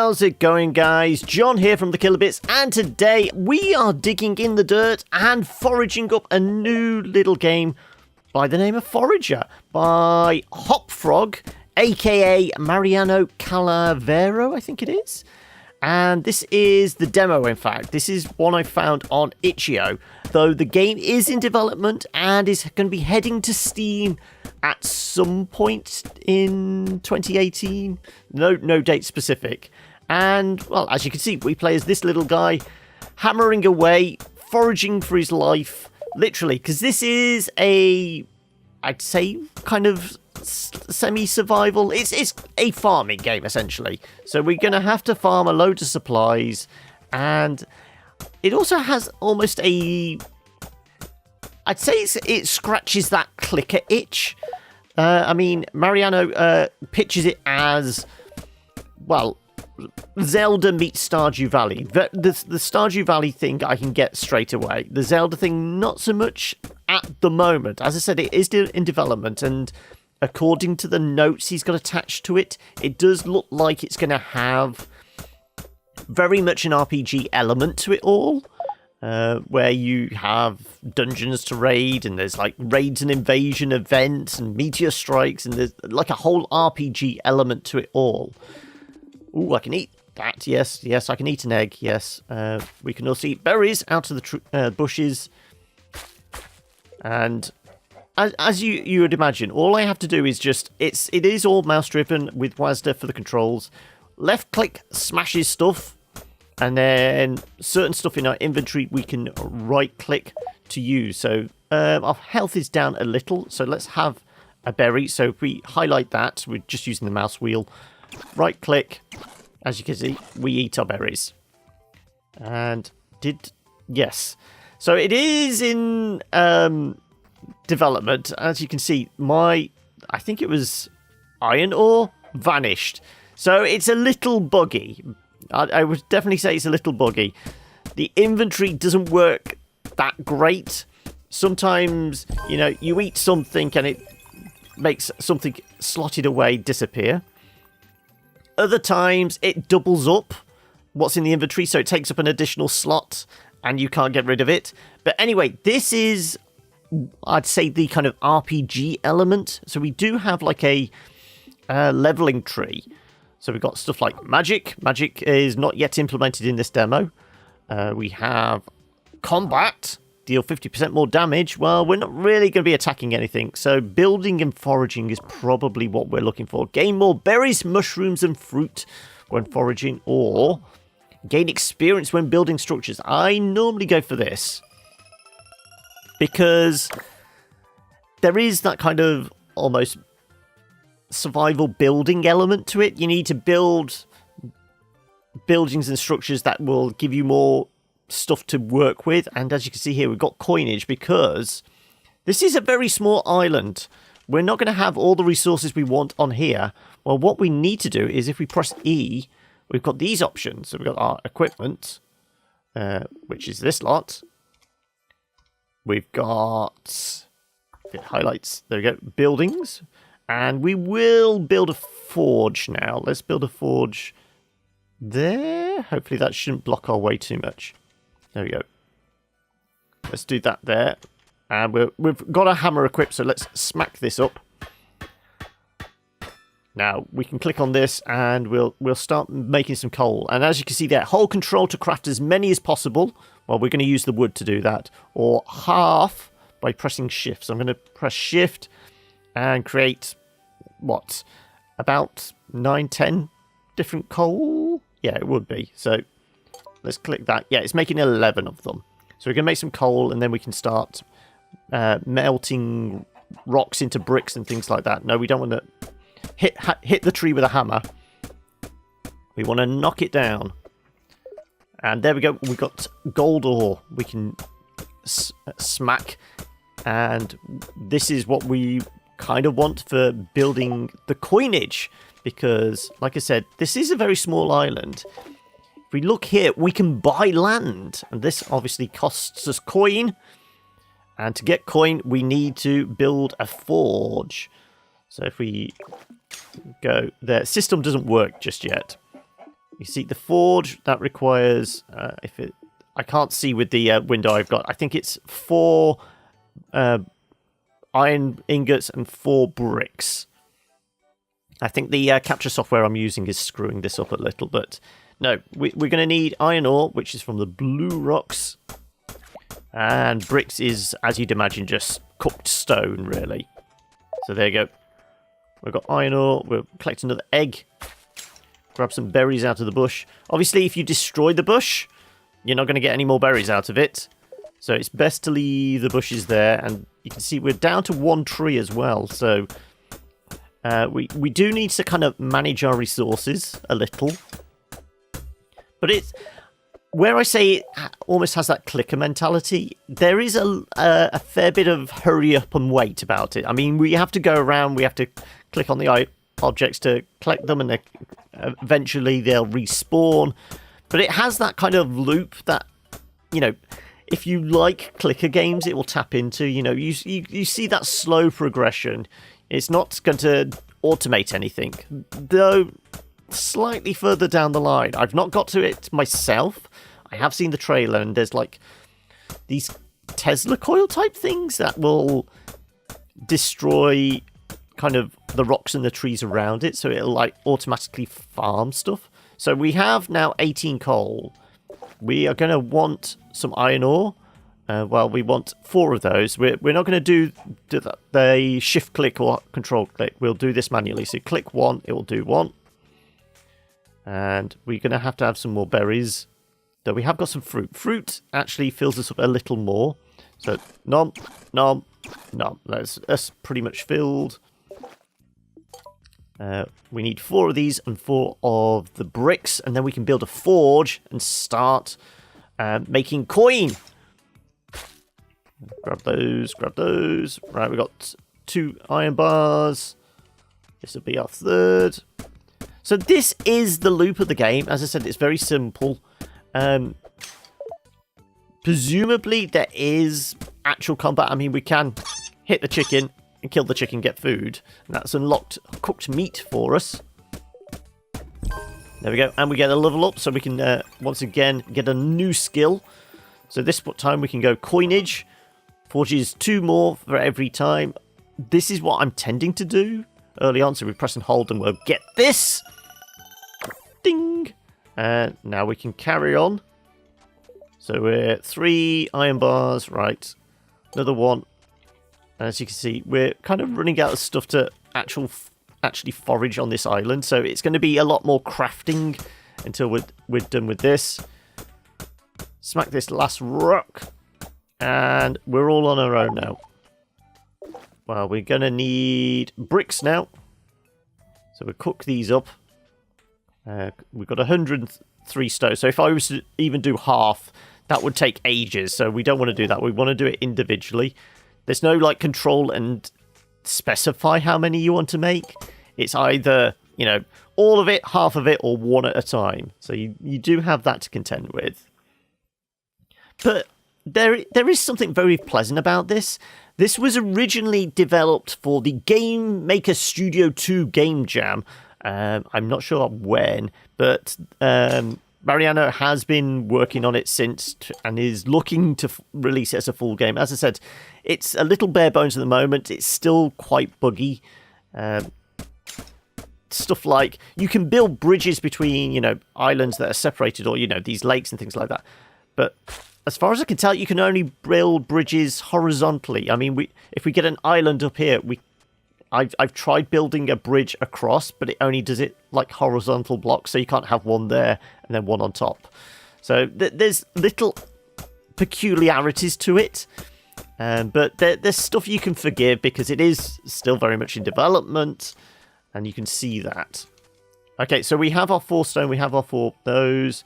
How's it going, guys? John here from the Killer Bits, and today we are digging in the dirt and foraging up a new little game by the name of Forager by HopFrog, aka Mariano Cavallero, I think it is. And this is the demo, in fact. This is one I found on itch.io, though the game is in development and is going to be heading to Steam at some point in 2018. No date specific. And, well, as you can see, we play as this little guy hammering away, foraging for his life, literally, because this is I'd say, kind of semi-survival. It's a farming game, essentially. So we're going to have to farm a load of supplies, and it also has almost I'd say it scratches that clicker itch. I mean, Mariano pitches it as, well, Zelda meets Stardew Valley. The Stardew Valley thing I can get straight away. The Zelda thing, not so much at the moment. As I said, it is in development, and according to the notes he's got attached to it, it does look like it's going to have very much an RPG element to it all, where you have dungeons to raid, and there's like raids and invasion events and meteor strikes, and there's like a whole RPG element to it all. Ooh, I can eat that. Yes, I can eat an egg. Yes, we can also eat berries out of the bushes. And as you would imagine, all I have to do is just it is all mouse driven with WASD for the controls. Left click smashes stuff, and then certain stuff in our inventory we can right click to use. So our health is down a little, so let's have a berry. So if we highlight that, we're just using the mouse wheel. Right click, as you can see, we eat our berries. And yes. So it is in development. As you can see, I think it was iron ore vanished. So it's a little buggy. I would definitely say it's a little buggy. The inventory doesn't work that great. Sometimes, you eat something and it makes something slotted away disappear. Other times it doubles up what's in the inventory, so it takes up an additional slot and you can't get rid of it. But anyway, this is, I'd say, the kind of RPG element. So we do have like a leveling tree. So we've got stuff like magic. Magic is not yet implemented in this demo. We have combat, deal 50% more damage. Well, we're not really going to be attacking anything. So building and foraging is probably what we're looking for. Gain more berries, mushrooms, and fruit when foraging, or gain experience when building structures. I normally go for this because there is that kind of almost survival building element to it. You need to build buildings and structures that will give you more stuff to work with. And as you can see here, we've got coinage because this is a very small island. We're not going to have all the resources we want on here. Well, what we need to do is if we press E, we've got these options. So we've got our equipment, which is this lot. We've got, it highlights, there we go, buildings. And we will build a forge now. Let's build a forge there. Hopefully that shouldn't block our way too much. There we go. Let's do that there. And we've got a hammer equipped, so let's smack this up. Now, we can click on this and we'll start making some coal. And as you can see there, hold control to craft as many as possible. Well, we're going to use the wood to do that. Or half by pressing shift. So I'm going to press shift and create, what, about 9, 10 different coal? Yeah, it would be. So let's click that. Yeah, it's making 11 of them. So we're going to make some coal and then we can start melting rocks into bricks and things like that. No, we don't want to hit the tree with a hammer. We want to knock it down. And there we go. We've got gold ore. We can smack. And this is what we kind of want for building the coinage. Because, like I said, this is a very small island. If we look here, we can buy land. And this obviously costs us coin. And to get coin, we need to build a forge. So if we go there, system doesn't work just yet. You see the forge, that requires, I can't see with the window I've got. I think it's 4 iron ingots and 4 bricks. I think the capture software I'm using is screwing this up a little, but no, we're going to need iron ore, which is from the blue rocks. And bricks is, as you'd imagine, just cooked stone, really. So there you go. We've got iron ore. We'll collect another egg. Grab some berries out of the bush. Obviously, if you destroy the bush, you're not going to get any more berries out of it. So it's best to leave the bushes there. And you can see we're down to 1 tree as well. So we do need to kind of manage our resources a little. But it's where I say it almost has that clicker mentality. There is a fair bit of hurry up and wait about it. I mean, we have to go around. We have to click on the objects to collect them, and eventually they'll respawn. But it has that kind of loop that, you know, if you like clicker games, it will tap into. You know, you see that slow progression. It's not going to automate anything, though. Slightly further down the line, I've not got to it myself. I have seen the trailer, and there's like these Tesla coil type things that will destroy kind of the rocks and the trees around it, so it'll like automatically farm stuff. So we have now 18 coal. We are going to want some iron ore. Well, we want 4 of those. We're not going to do the shift click or control click. We'll do this manually. So click 1, it will do 1. And we're going to have some more berries. Though we have got some fruit. Fruit actually fills us up a little more. So nom, nom, nom. That's pretty much filled. We need 4 of these and 4 of the bricks. And then we can build a forge and start making coin. Grab those, grab those. Right, we got 2 iron bars. This will be our 3rd. So this is the loop of the game. As I said, it's very simple. Presumably there is actual combat. I mean, we can hit the chicken and kill the chicken, get food. And that's unlocked cooked meat for us. There we go. And we get a level up, so we can, once again, get a new skill. So this time we can go coinage. Forges 2 more for every time. This is what I'm tending to do early on. So we press and hold and we'll get this. Ding! And now we can carry on. So we're 3 iron bars, right. Another 1. And as you can see, we're kind of running out of stuff to actually forage on this island. So it's going to be a lot more crafting until we're done with this. Smack this last rock. And we're all on our own now. Well, we're going to need bricks now. So we'll cook these up. We've got 103 stone. So if I was to even do half, that would take ages. So we don't want to do that. We want to do it individually. There's no like control and specify how many you want to make. It's either, you know, all of it, half of it, or 1 at a time. So you do have that to contend with. But there is something very pleasant about this. This was originally developed for the GameMaker Studio 2 Game Jam. I'm not sure when, but Mariano has been working on it since and is looking to release it as a full game. As I said, it's a little bare bones at the moment. It's still quite buggy. Stuff like you can build bridges between, you know, islands that are separated, or, you know, these lakes and things like that. But as far as I can tell, you can only build bridges horizontally. I mean, if we get an island up here, I've tried building a bridge across, but it only does it like horizontal blocks, so you can't have one there and then one on top. So there's little peculiarities to it, but there's stuff you can forgive because it is still very much in development, and you can see that. Okay, so we have our 4 stone, we have our 4 those.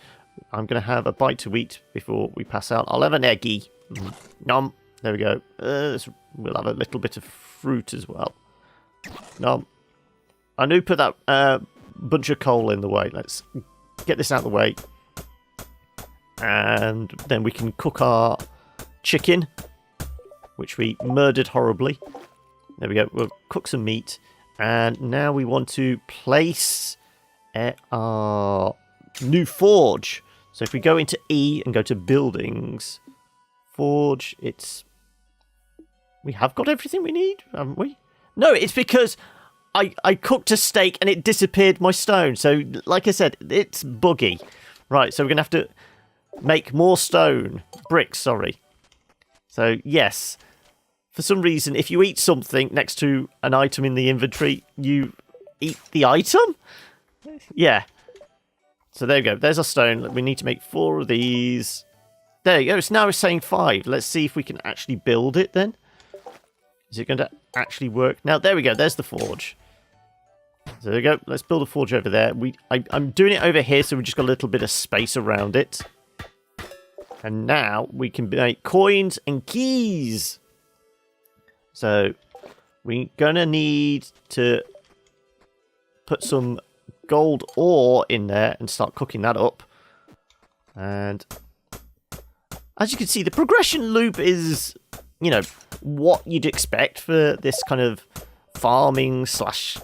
I'm going to have a bite to eat before we pass out. I'll have an eggy. Nom. There we go. We'll have a little bit of fruit as well. Nom. I knew put that bunch of coal in the way. Let's get this out of the way. And then we can cook our chicken, which we murdered horribly. There we go. We'll cook some meat. And now we want to place our new forge. So if we go into E and go to buildings, forge, we have got everything we need, haven't we? No, it's because I cooked a steak and it disappeared my stone. So, like I said, it's buggy. Right, so we're going to have to make more stone. Bricks, sorry. So, yes. For some reason, if you eat something next to an item in the inventory, you eat the item? Yeah. So there you go. There's our stone. We need to make 4 of these. There you go. So now it's saying 5. Let's see if we can actually build it then. Is it going to actually work? Now, there we go. There's the forge. So there we go. Let's build a forge over there. I'm doing it over here, so we've just got a little bit of space around it. And now we can make coins and keys. So we're going to need to put some gold ore in there and start cooking that up. And as you can see, the progression loop is, you know, what you'd expect for this kind of farming slash...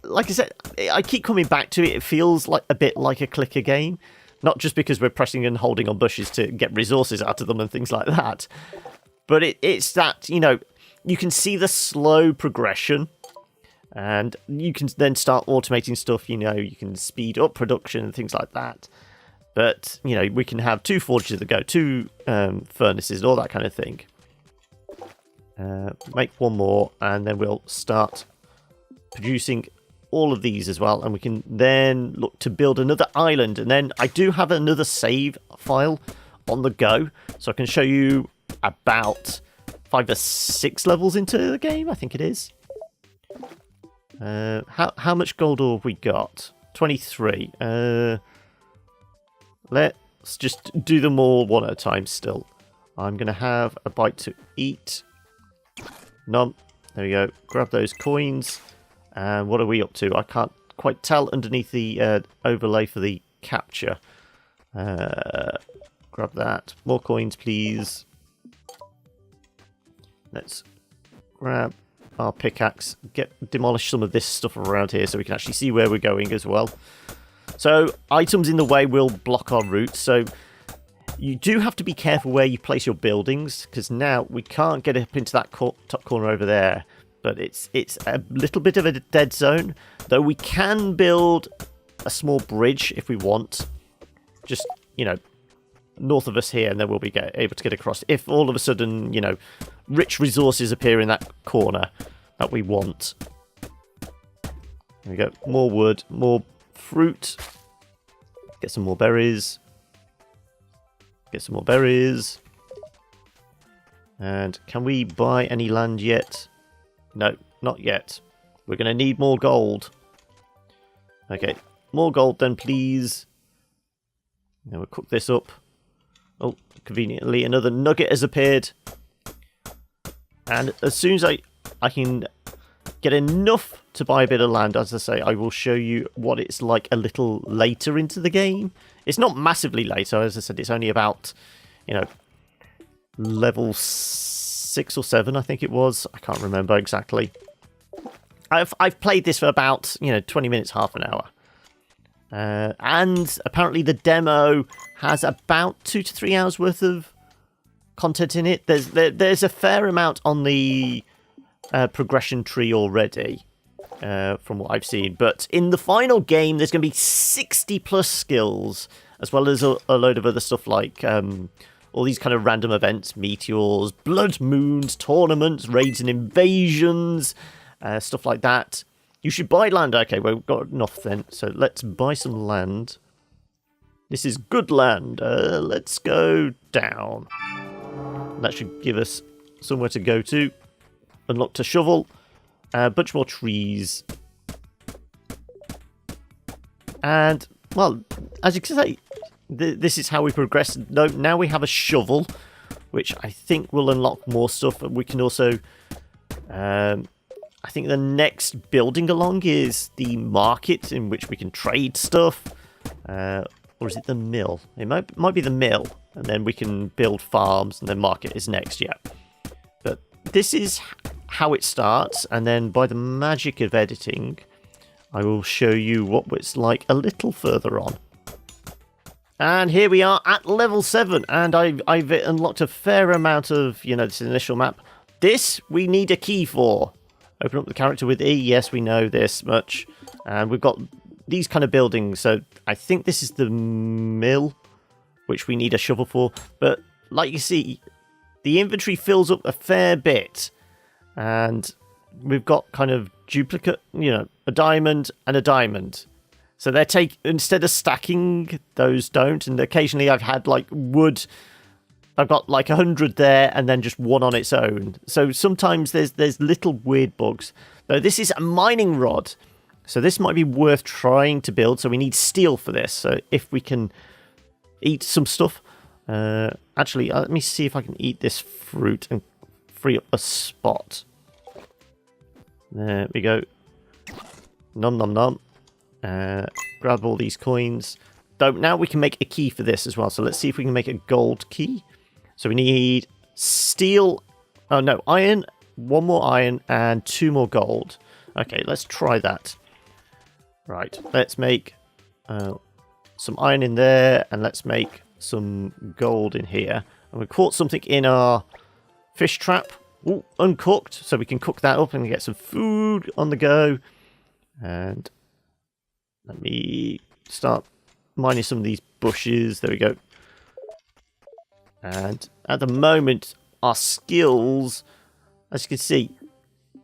Like I said, I keep coming back to it. It feels like a bit like a clicker game. Not just because we're pressing and holding on bushes to get resources out of them and things like that. But it's that, you know, you can see the slow progression. And you can then start automating stuff, you know, you can speed up production and things like that. But, you know, we can have 2 forges that go, 2 furnaces and all that kind of thing. Make 1 more and then we'll start producing all of these as well. And we can then look to build another island. And then I do have another save file on the go. So I can show you about 5 or 6 levels into the game, I think it is. How much gold ore have we got? 23. Let's just do them all one at a time still. I'm going to have a bite to eat. Nom. There we go. Grab those coins. And what are we up to? I can't quite tell underneath the overlay for the capture. Grab that. More coins, please. Let's grab our pickaxe, demolish some of this stuff around here so we can actually see where we're going as well. So items in the way will block our route, so you do have to be careful where you place your buildings, because now we can't get up into that top corner over there, but it's a little bit of a dead zone, though we can build a small bridge if we want, just, you know, north of us here, and then we'll be able to get across if all of a sudden, you know, rich resources appear in that corner that we want. There we go. More wood, more fruit. Get some more berries. Get some more berries. And can we buy any land yet? No, not yet. We're going to need more gold. Okay, more gold then, please. Now we'll cook this up. Oh, conveniently, another nugget has appeared. And as soon as I can get enough to buy a bit of land, as I say, I will show you what it's like a little later into the game. It's not massively later, as I said, it's only about, you know, level 6 or 7, I think it was. I can't remember exactly. I've played this for about, you know, 20 minutes, half an hour. And apparently the demo has about 2 to 3 hours worth of content in it. There's a fair amount on the progression tree already, from what I've seen. But in the final game, there's going to be 60 plus skills, as well as a load of other stuff like all these kind of random events, meteors, blood moons, tournaments, raids and invasions, stuff like that. You should buy land. Okay, well, we've got enough then. So let's buy some land. This is good land. Let's go down. That should give us somewhere to go to. Unlock to shovel. A bunch more trees. And, well, as you can say, this is how we progress. Now we have a shovel, which I think will unlock more stuff. We can also... I think the next building along is the market in which we can trade stuff. Or is it the mill? It might be the mill. And then we can build farms, and then market is next, yeah. But this is how it starts. And then by the magic of editing, I will show you what it's like a little further on. And here we are at level 7, and I've unlocked a fair amount of, this initial map. This we need a key for. Open up the character with E. Yes, we know this much. And we've got these kind of buildings. So I think this is the mill, which we need a shovel for. But like you see, the inventory fills up a fair bit. And we've got kind of duplicate, a diamond and a diamond. So they instead of stacking, those don't. And occasionally I've had like wood. I've got like 100 there and then just one on its own. So sometimes there's little weird bugs. Though this is a mining rod. So this might be worth trying to build. So we need steel for this. So if we can eat some stuff. Actually, let me see if I can eat this fruit and free up a spot. There we go. Nom nom nom. Grab all these coins. Though now we can make a key for this as well. So let's see if we can make a gold key. So we need steel. Oh no, iron. 1 more iron and 2 more gold. Okay, let's try that. Right, let's make some iron in there, and let's make some gold in here. And we caught something in our fish trap. Ooh, uncooked, so we can cook that up and get some food on the go. And let me start mining some of these bushes. There we go. And at the moment, our skills, as you can see,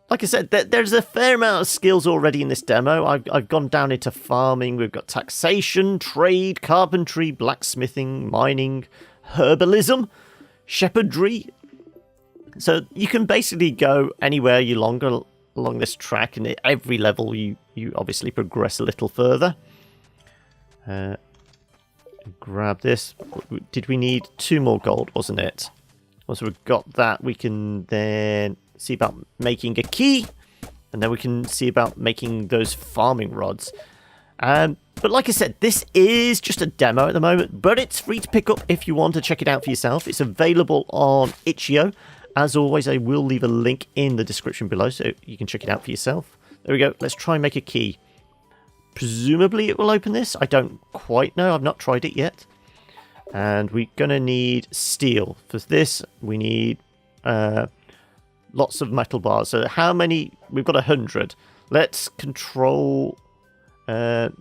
like I said, there's a fair amount of skills already in this demo. I've gone down into farming. We've got taxation, trade, carpentry, blacksmithing, mining, herbalism, shepherdry. So you can basically go anywhere you along this track, and at every level you obviously progress a little further. Grab this. Did we need 2 more gold, wasn't it? Once we've got that, we can then see about making a key, and then we can see about making those farming rods. But like I said, this is just a demo at the moment, but it's free to pick up if you want to check it out for yourself. It's available on itch.io. As always, I will leave a link in the description below so you can check it out for yourself. There we go. Let's try and make a key. Presumably it will open this. I don't quite know. I've not tried it yet. And we're going to need steel. For this, we need lots of metal bars. So how many? We've got 100. Let's control... no,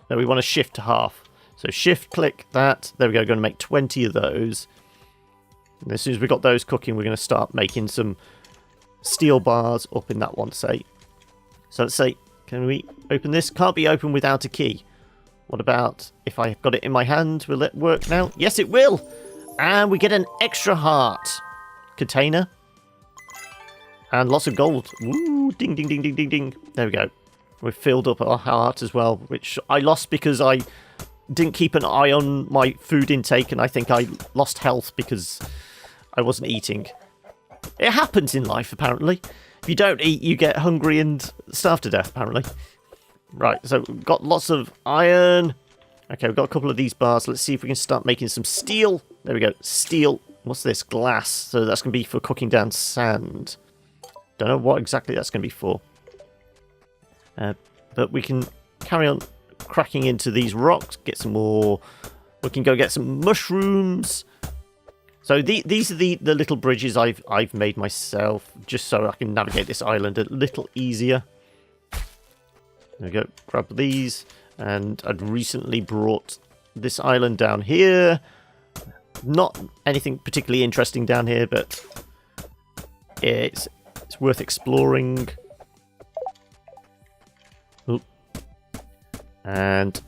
we want to shift to half. So shift click that. There we go. Going to make 20 of those. And as soon as we got those cooking, we're going to start making some steel bars up in that one, say. So let's say, can we open this? Can't be opened without a key. What about if I've got it in my hand? Will it work now? Yes, it will. And we get an extra heart container. And lots of gold. Ooh, ding, ding, ding, ding, ding, ding. There we go. We've filled up our heart as well, which I lost because I didn't keep an eye on my food intake, and I think I lost health because I wasn't eating. It happens in life, apparently. If you don't eat, you get hungry and starve to death, apparently. Right, so we've got lots of iron. Okay, we've got a couple of these bars. Let's see if we can start making some steel. There we go. Steel. What's this? Glass. So that's going to be for cooking down sand. Don't know what exactly that's going to be for. But we can carry on cracking into these rocks. Get some more. We can go get some mushrooms. So these are the little bridges I've made myself, just so I can navigate this island a little easier. There we go. Grab these. And I'd recently brought this island down here. Not anything particularly interesting down here, but it's worth exploring. Oop. And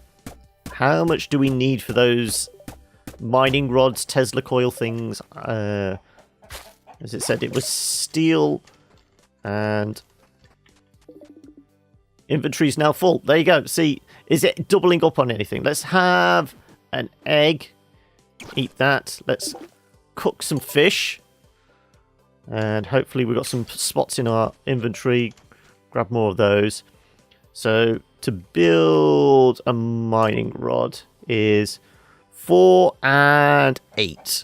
how much do we need for those mining rods, Tesla coil things? As it said, it was steel, and inventory's now full. There you go. See, is it doubling up on anything? Let's have an egg. Eat that. Let's cook some fish. And hopefully we've got some spots in our inventory. Grab more of those. So to build a mining rod is 4 and 8.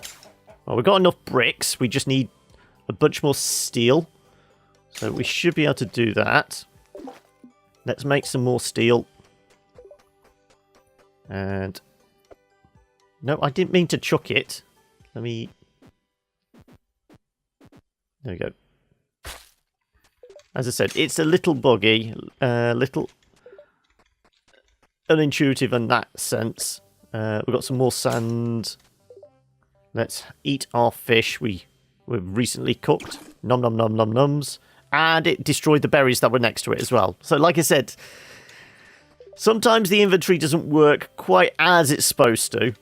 Well, we've got enough bricks. We just need a bunch more steel. So we should be able to do that. Let's make some more steel. And... no, I didn't mean to chuck it. Let me... there we go. As I said, it's a little buggy, little unintuitive in that sense. We've got some more sand. Let's eat our fish we've recently cooked. Nom nom nom nom noms. And it destroyed the berries that were next to it as well. So like I said, sometimes the inventory doesn't work quite as it's supposed to.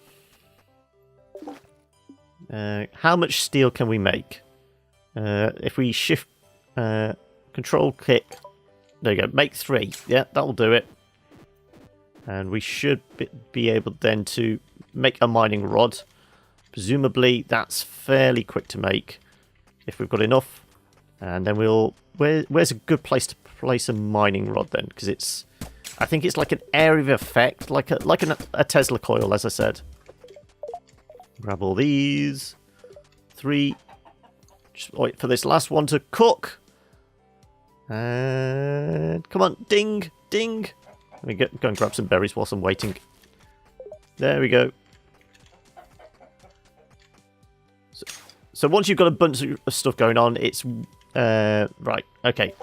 How much steel can we make? If we shift... control click. There you go. Make 3. Yeah, that'll do it. And we should be able then to make a mining rod. Presumably that's fairly quick to make if we've got enough. And then we'll... where's a good place to place a mining rod then? Because it's... I think it's like an area of effect, like a Tesla coil, as I said. Grab all these. 3. Just wait for this last one to cook. And come on, ding, ding. Let me go and grab some berries whilst I'm waiting. There we go. So once you've got a bunch of stuff going on, it's right. Okay,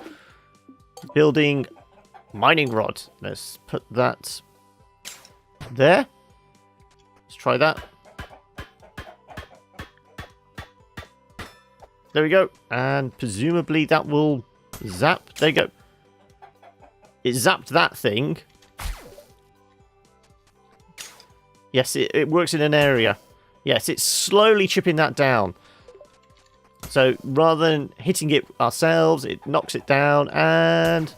building mining rod. Let's put that there. Let's try that. There we go, and presumably that will zap. There you go. It zapped that thing. Yes, it works in an area. Yes, it's slowly chipping that down. So rather than hitting it ourselves, it knocks it down and...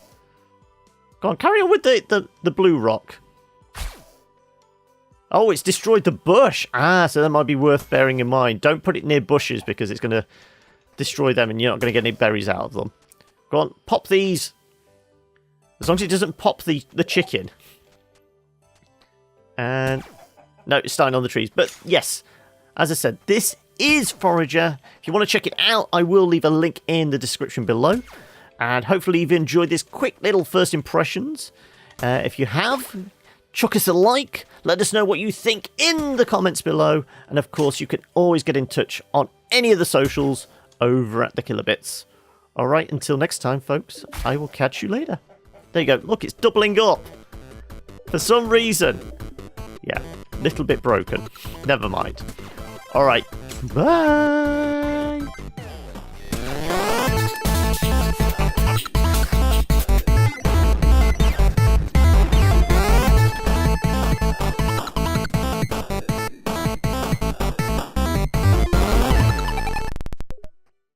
go on, carry on with the blue rock. Oh, it's destroyed the bush. Ah, so that might be worth bearing in mind. Don't put it near bushes because it's going to destroy them and you're not going to get any berries out of them. Go on, pop these. As long as it doesn't pop the chicken. And... no, it's starting on the trees. But yes, as I said, this is Forager. If you want to check it out, I will leave a link in the description below. And hopefully you've enjoyed this quick little first impressions. If you have, chuck us a like. Let us know what you think in the comments below. And of course, you can always get in touch on any of the socials over at the Kilobits. Alright, until next time, folks, I will catch you later. There you go. Look, it's doubling up. For some reason. Yeah, little bit broken. Never mind. Alright, bye!